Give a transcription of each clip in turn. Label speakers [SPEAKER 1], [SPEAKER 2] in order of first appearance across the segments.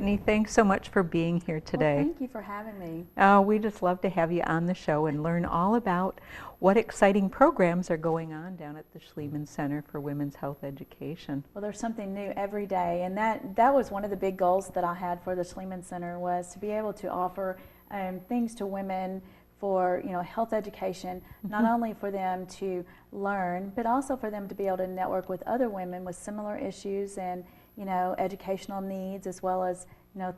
[SPEAKER 1] Whitney, thanks so much for being here today.
[SPEAKER 2] Well, thank you for having me.
[SPEAKER 1] We just love to have you on the show and learn all about what exciting programs are going on down at the Schlieman Center for Women's Health Education.
[SPEAKER 2] Well, there's something new every day, and that was one of the big goals that I had for the Schlieman Center, was to be able to offer things to women for health education, not only for them to learn, but also for them to be able to network with other women with similar issues and educational needs, as well as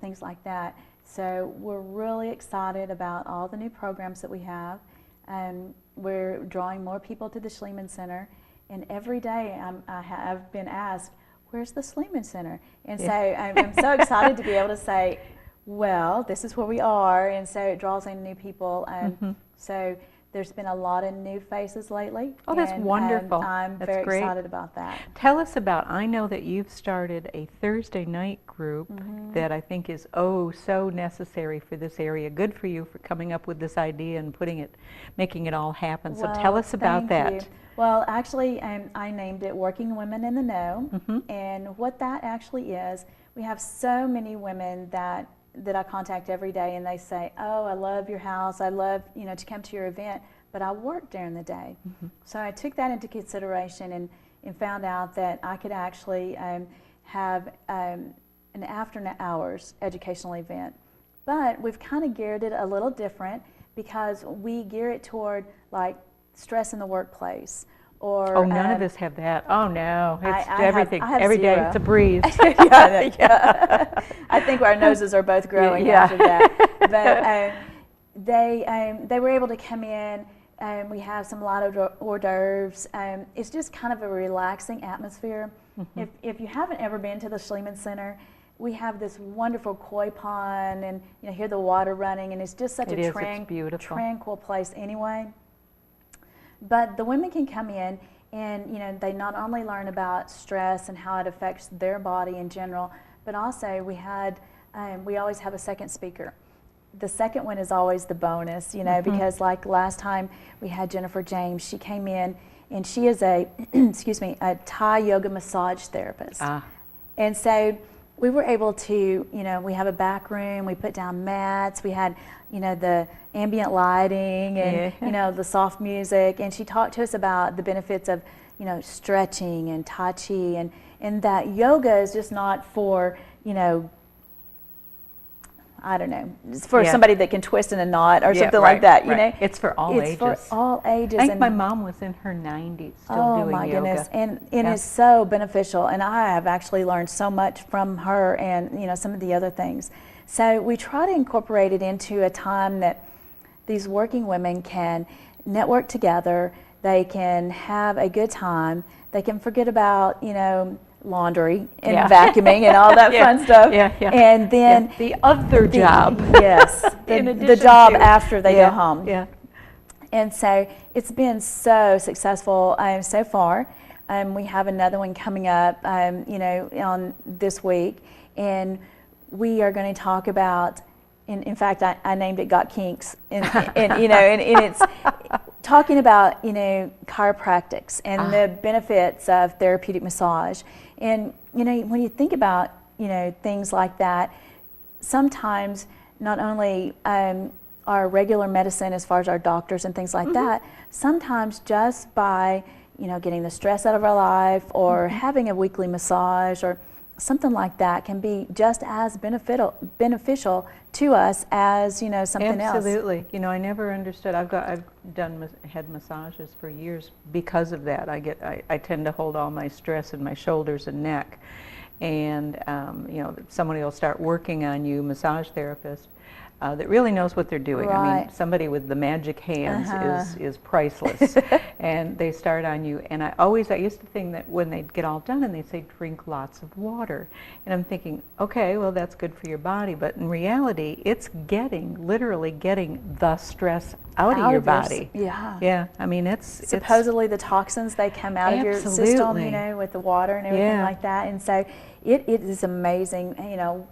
[SPEAKER 2] things like that. So we're really excited about all the new programs that we have. We're drawing more people to the Schlieman Center, and every day I've been asked, where's the Schlieman Center? And so I'm so excited to be able to say, well, this is where we are, and so it draws in new people. So there's been a lot of new faces lately.
[SPEAKER 1] Oh, that's wonderful.
[SPEAKER 2] I'm
[SPEAKER 1] that's
[SPEAKER 2] very
[SPEAKER 1] great.
[SPEAKER 2] excited about that.
[SPEAKER 1] Tell us about, I know that you've started a Thursday night group that I think is so necessary for this area. Good for you for coming up with this idea and making it all happen. So tell us about that.
[SPEAKER 2] You. Well, actually, I named it Working Women in the Know, and what that actually is, we have so many women that I contact every day, and they say, oh, I love your house, I love to come to your event, but I work during the day. So I took that into consideration and found out that I could actually have an after hours educational event. But we've kind of geared it a little different, because we gear it toward like stress in the workplace. Or,
[SPEAKER 1] none of us have that. Oh no, it's everything.
[SPEAKER 2] I have
[SPEAKER 1] every day
[SPEAKER 2] zero.
[SPEAKER 1] It's a breeze.
[SPEAKER 2] Yeah. I think our noses are both growing after that. But they were able to come in, and we have some lot of hors d'oeuvres. It's just kind of a relaxing atmosphere. If you haven't ever been to the Schlieman Center, we have this wonderful koi pond, and hear the water running, and it's just such a tranquil place anyway. But the women can come in, and they not only learn about stress and how it affects their body in general, but also we always have a second speaker. The second one is always the bonus, because like last time we had Jennifer James. She came in, and she is a a Thai yoga massage therapist. And so we were able to, we have a back room, we put down mats, we had the ambient lighting and the soft music, and she talked to us about the benefits of stretching and tai chi, and that yoga is just not for I don't know, it's for somebody that can twist in a knot or something like that,
[SPEAKER 1] It's for all ages.
[SPEAKER 2] It's for all ages.
[SPEAKER 1] I think my mom was in her 90s still doing yoga.
[SPEAKER 2] Oh my goodness, and it's so beneficial, and I have actually learned so much from her and some of the other things. So we try to incorporate it into a time that these working women can network together, they can have a good time, they can forget about laundry and vacuuming and all that fun stuff. And then
[SPEAKER 1] the other job.
[SPEAKER 2] Yes, the job after they go home. And so it's been so successful so far. We have another one coming up, on this week, and we are going to talk about. In fact, I named it "Got Kinks," and it's talking about chiropractics and the benefits of therapeutic massage. And when you think about things like that, sometimes not only our regular medicine, as far as our doctors and things like that, sometimes just by getting the stress out of our life, or having a weekly massage or something like that, can be just as beneficial to us as something else.
[SPEAKER 1] Absolutely. I never understood. I've done head massages for years because of that. I tend to hold all my stress in my shoulders and neck, and somebody will start working on you, massage therapist, that really knows what they're doing. I mean, somebody with the magic hands is priceless. And they start on you. And I used to think that when they'd get all done and they'd say, drink lots of water. And I'm thinking, okay, well, that's good for your body. But in reality, it's literally getting the stress out of your body. Yeah. I mean, it's
[SPEAKER 2] supposedly the toxins, they come out of your system, with the water and everything like that. And so it is amazing,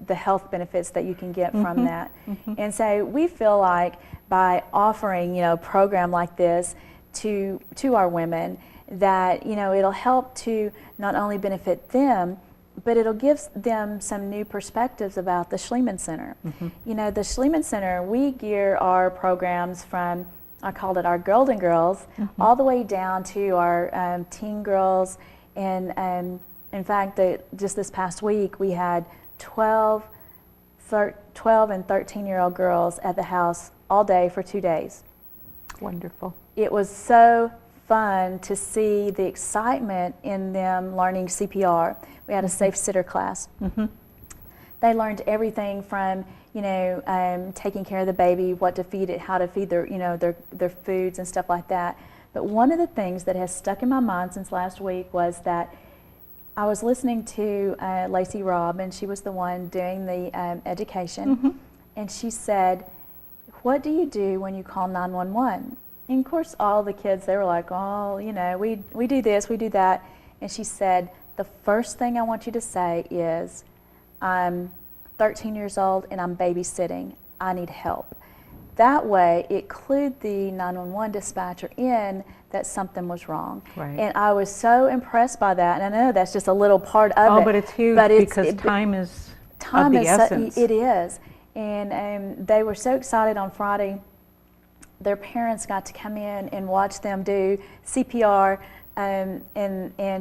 [SPEAKER 2] the health benefits that you can get from that. And so we feel like by offering, a program like this to our women, that it'll help to not only benefit them, but it'll give them some new perspectives about the Schlieman Center. You know, the Schlieman Center, we gear our programs from, I called it our Golden Girls, all the way down to our teen girls. And in fact, just this past week, we had 12 and 13-year-old girls at the house all day for 2 days.
[SPEAKER 1] Wonderful.
[SPEAKER 2] It was so fun to see the excitement in them learning CPR. We had a safe sitter class. They learned everything from, you know, taking care of the baby, what to feed it, how to feed their, you know, their foods and stuff like that. But one of the things that has stuck in my mind since last week was that I was listening to Lacey Robb, and she was the one doing the education, and she said, "What do you do when you call 911?" And of course, all the kids, they were like, "Oh, you know, we do this, we do that." And she said, "The first thing I want you to say is, I'm 13 years old and I'm babysitting. I need help." That way, it clued the 911 dispatcher in that something was wrong.
[SPEAKER 1] Right.
[SPEAKER 2] And I was so impressed by that. And I know that's just a little part of it.
[SPEAKER 1] Oh, but it's huge because time is of the essence.
[SPEAKER 2] It is. And they were so excited on Friday. Their parents got to come in and watch them do CPR and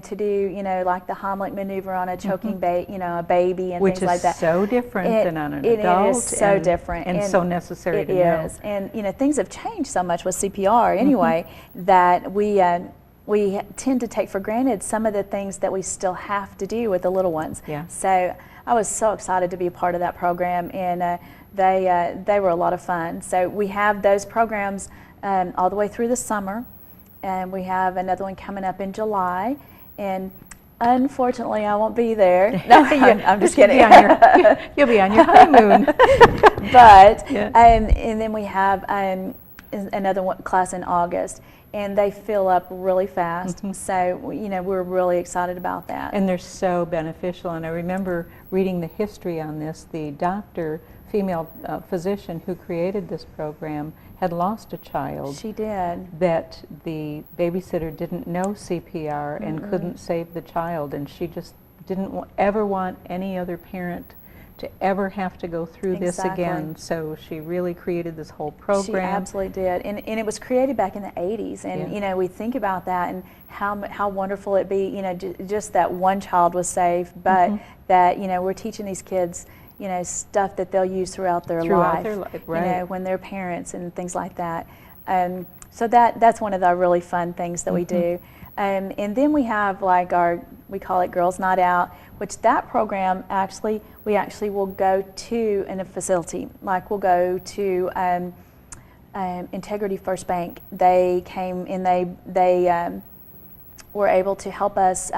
[SPEAKER 2] to do, you know, like the Heimlich maneuver on a choking a baby and things like that.
[SPEAKER 1] Which is so different than on an adult.
[SPEAKER 2] It is so different.
[SPEAKER 1] And so necessary to know.
[SPEAKER 2] It is. And, you know, things have changed so much with CPR anyway that we tend to take for granted some of the things that we still have to do with the little ones.
[SPEAKER 1] Yeah.
[SPEAKER 2] So I was so excited to be a part of that program, and they were a lot of fun. So we have those programs all the way through the summer, and we have another one coming up in July. And unfortunately, I won't be there. No, I'm just kidding.
[SPEAKER 1] You'll be on your honeymoon.
[SPEAKER 2] But and then we have another class in August, and they fill up really fast. So, you know, we're really excited about that.
[SPEAKER 1] And they're so beneficial. And I remember reading the history on this. The female physician who created this program had lost a child.
[SPEAKER 2] She did.
[SPEAKER 1] That the babysitter didn't know CPR and couldn't save the child. And she just didn't ever want any other parent to ever have to go through this again. So she really created this whole program.
[SPEAKER 2] She absolutely did. And it was created back in the 80s. And, you know, we think about that and how wonderful it'd be, you know, just that one child was saved, but that, you know, we're teaching these kids, you know, stuff that they'll use throughout their life,
[SPEAKER 1] right.
[SPEAKER 2] You know, when they're parents and things like that. So that's one of the really fun things that we do. And then we have like we call it Girls Night Out, which that program we actually will go to in a facility. Like we'll go to Integrity First Bank. They came and they were able to help us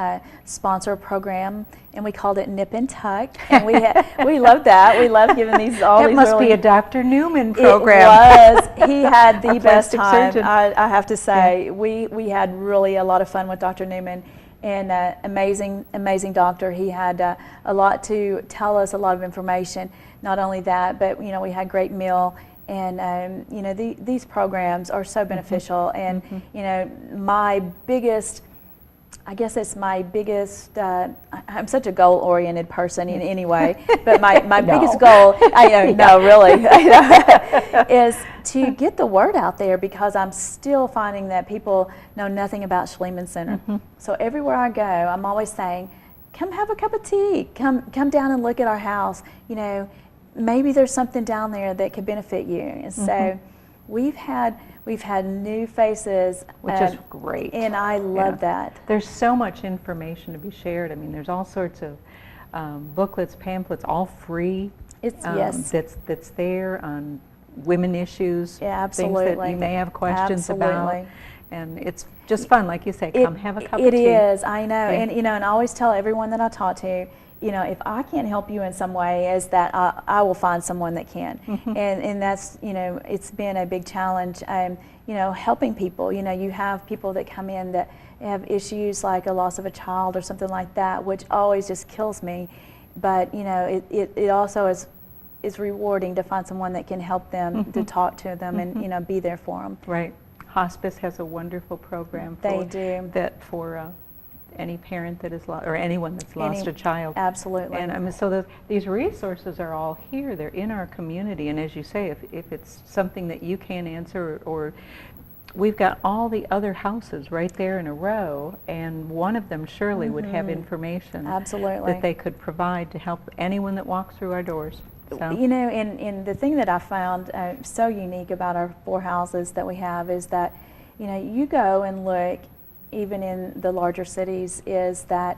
[SPEAKER 2] sponsor a program, and we called it Nip and Tuck. And we love that. We love giving these all
[SPEAKER 1] that
[SPEAKER 2] these.
[SPEAKER 1] Must be a Dr. Newman program.
[SPEAKER 2] It was. He had the best time.
[SPEAKER 1] Surgeon.
[SPEAKER 2] I have to say, we had really a lot of fun with Dr. Newman, and amazing doctor. He had a lot to tell us, a lot of information. Not only that, but you know, we had great meal. And you know, these programs are so beneficial. And you know, I guess it's my biggest, I'm such a goal-oriented person in any way, but my biggest goal, is to get the word out there, because I'm still finding that people know nothing about Schlieman Center. So everywhere I go, I'm always saying, come have a cup of tea, come down and look at our house. You know, maybe there's something down there that could benefit you. And so we've had new faces,
[SPEAKER 1] which is great,
[SPEAKER 2] and I love that.
[SPEAKER 1] There's so much information to be shared. I mean, there's all sorts of booklets, pamphlets, all free. That's there on women issues,
[SPEAKER 2] absolutely.
[SPEAKER 1] Things that you may have questions about, and it's just fun, like you say. Come have a cup of tea.
[SPEAKER 2] It is, I know, and you know, and I always tell everyone that I talk to, you know, if I can't help you in some way, is that I will find someone that can. And that's, you know, it's been a big challenge, you know, helping people. You know, you have people that come in that have issues like a loss of a child or something like that, which always just kills me. But, you know, it also is rewarding to find someone that can help them, to talk to them and, you know, be there for them.
[SPEAKER 1] Right. Hospice has a wonderful program.
[SPEAKER 2] They do.
[SPEAKER 1] That for any parent that is lost, or anyone that's lost a child.
[SPEAKER 2] Absolutely.
[SPEAKER 1] And I mean, so these resources are all here. They're in our community. And as you say, if it's something that you can't answer, or we've got all the other houses right there in a row, and one of them surely would have information
[SPEAKER 2] Absolutely.
[SPEAKER 1] that they could provide to help anyone that walks through our doors. So.
[SPEAKER 2] You know, and the thing that I found so unique about our 4 houses that we have is that, you know, you go and look, even in the larger cities, is that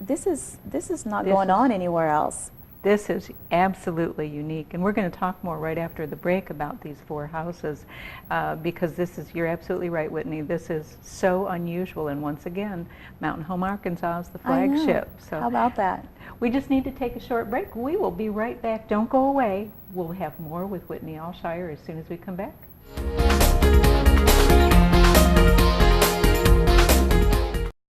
[SPEAKER 2] this is not going on anywhere else.
[SPEAKER 1] This is absolutely unique, and we're going to talk more right after the break about these 4 houses, because this is, you're absolutely right, Whitney, this is so unusual, and once again, Mountain Home Arkansas is the flagship. So
[SPEAKER 2] how about that?
[SPEAKER 1] We just need to take a short break. We will be right back. Don't go away. We'll have more with Whitney Alshire as soon as we come back.